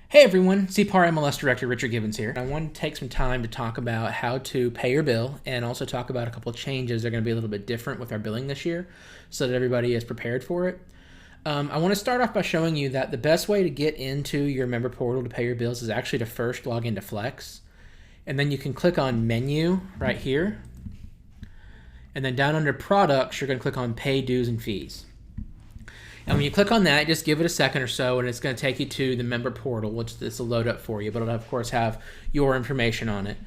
Hey everyone, CPAR MLS Director Richard Gibbons here. I want to take some time to talk about how to pay your bill and also talk about a couple of changes that are going to be a little bit different with our billing this year so that everybody is prepared for it. I want to start off by showing you that the best way to get into your member portal to pay your bills is actually to first log into Flex. And then you can click on Menu right here. And then down under Products, you're going to click on Pay Dues and Fees. And when you click on that, just give it a second or so, and it's going to take you to the member portal, which this will load up for you, but it'll, of course, have your information on it.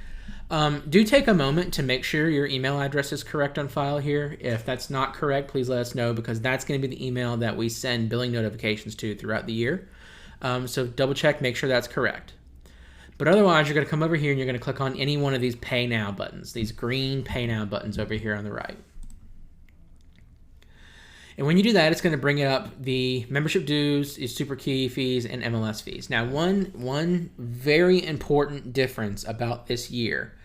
Do take a moment to make sure your email address is correct on file here. If that's not correct, please let us know, because that's going to be the email that we send billing notifications to throughout the year. So double check, make sure that's correct. But otherwise, you're going to come over here and you're going to click on any one of these Pay Now buttons, these green Pay Now buttons over here on the right. And when you do that, it's going to bring up the membership dues, super key fees, and MLS fees. Now, one very important difference about this year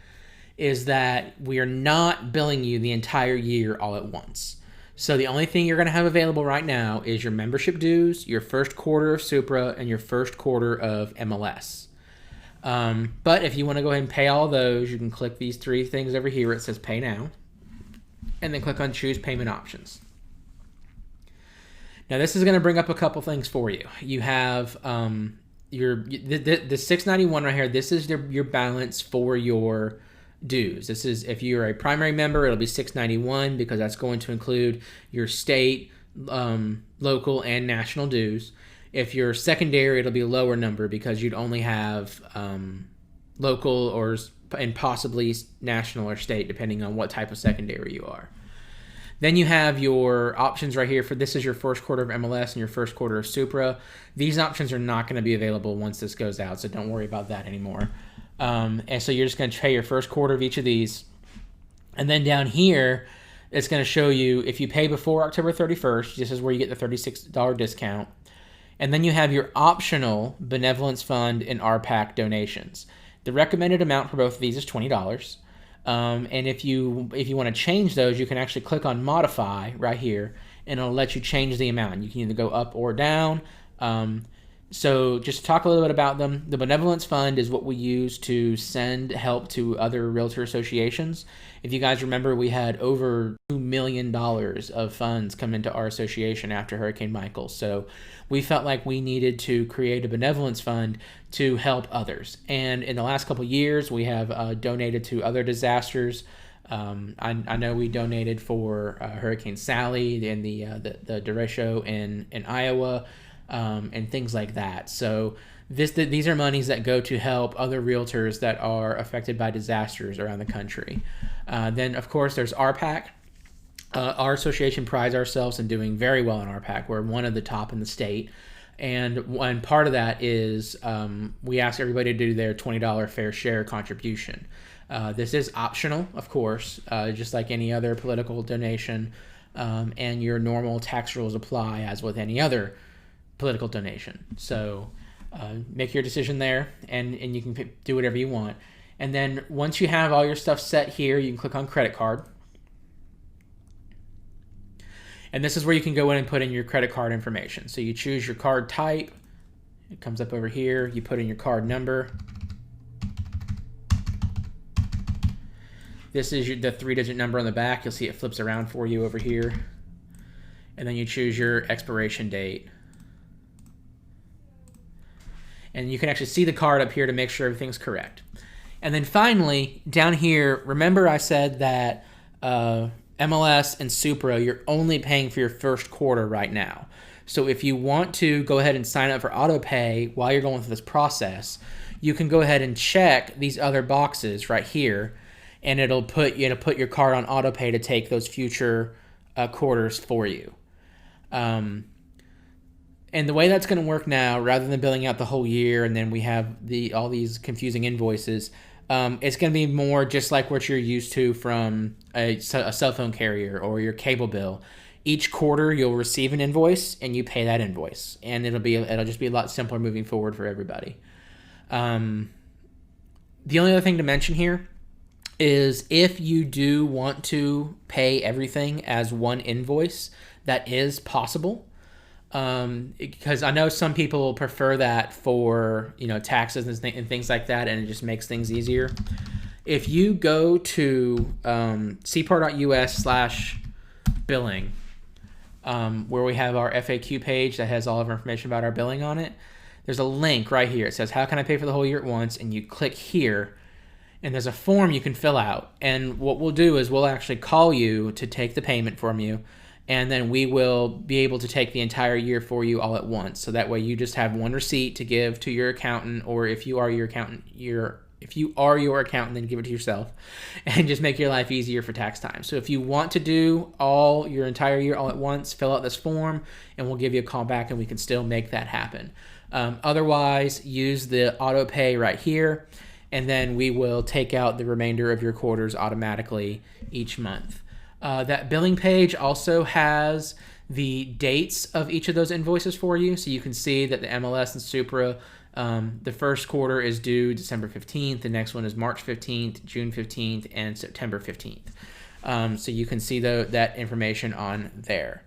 is that we are not billing you the entire year all at once. So the only thing you're going to have available right now is your membership dues, your first quarter of Supra, and your first quarter of MLS. But if you want to go ahead and pay all those, you can click these three things over here where it says Pay Now, and then click on Choose Payment Options. Now this is going to bring up a couple things for you. You have the $691 right here. This is your balance for your dues. This is, if you're a primary member, it'll be $691 because that's going to include your state, local, and national dues. If you're secondary, it'll be a lower number because you'd only have local and possibly national or state, depending on what type of secondary you are. Then you have your options right here for this is your first quarter of MLS and your first quarter of Supra. These options are not going to be available once this goes out, so don't worry about that anymore. And so you're just going to pay your first quarter of each of these. And then down here, it's going to show you if you pay before October 31st, this is where you get the $36 discount. And then you have your optional Benevolence Fund and RPAC donations. The recommended amount for both of these is $20. And if you want to change those, you can actually click on Modify right here, and it'll let you change the amount. You can either go up or down. So just to talk a little bit about them, the Benevolence Fund is what we use to send help to other realtor associations. If you guys remember, we had over $2 million of funds come into our association after Hurricane Michael. So we felt like we needed to create a benevolence fund to help others. And in the last couple of years, we have donated to other disasters. I know we donated for Hurricane Sally and the derecho in Iowa. And things like that. So these are monies that go to help other realtors that are affected by disasters around the country. Then, of course, there's RPAC. Our association prides ourselves in doing very well in RPAC. We're one of the top in the state. And one part of that is we ask everybody to do their $20 fair share contribution. This is optional, of course, just like any other political donation. And your normal tax rules apply as with any other political donation. So make your decision there, and you can do whatever you want. And then once you have all your stuff set here, you can click on credit card. And this is where you can go in and put in your credit card information. So you choose your card type. It comes up over here. You put in your card number. This is the 3-digit number on the back. You'll see it flips around for you over here. And then you choose your expiration date. And you can actually see the card up here to make sure everything's correct. And then finally, down here, remember I said that MLS and Supra, you're only paying for your first quarter right now. So if you want to go ahead and sign up for autopay while you're going through this process, you can go ahead and check these other boxes right here, and it'll put your card on autopay to take those future quarters for you. And the way that's going to work now, rather than billing out the whole year and then we have all these confusing invoices, it's going to be more just like what you're used to from a cell phone carrier or your cable bill. Each quarter you'll receive an invoice and you pay that invoice, and it'll just be a lot simpler moving forward for everybody. The only other thing to mention here is if you do want to pay everything as one invoice, that is possible. Because I know some people prefer that for, taxes and things like that, and it just makes things easier. If you go to cpar.us/billing, where we have our FAQ page that has all of our information about our billing on it, there's a link right here. It says, how can I pay for the whole year at once? And you click here, and there's a form you can fill out. And what we'll do is we'll actually call you to take the payment from you, and then we will be able to take the entire year for you all at once. So that way you just have one receipt to give to your accountant, or if you are your accountant, then give it to yourself, and just make your life easier for tax time. So if you want to do your entire year all at once, fill out this form, and we'll give you a call back, and we can still make that happen. Otherwise, use the auto pay right here, and then we will take out the remainder of your quarters automatically each month. That billing page also has the dates of each of those invoices for you, so you can see that the MLS and Supra, the first quarter is due December 15th, the next one is March 15th, June 15th, and September 15th. So you can see that information on there.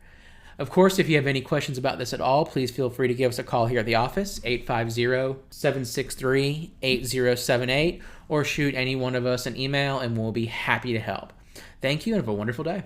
Of course, if you have any questions about this at all, please feel free to give us a call here at the office, 850-763-8078, or shoot any one of us an email, and we'll be happy to help. Thank you, and have a wonderful day.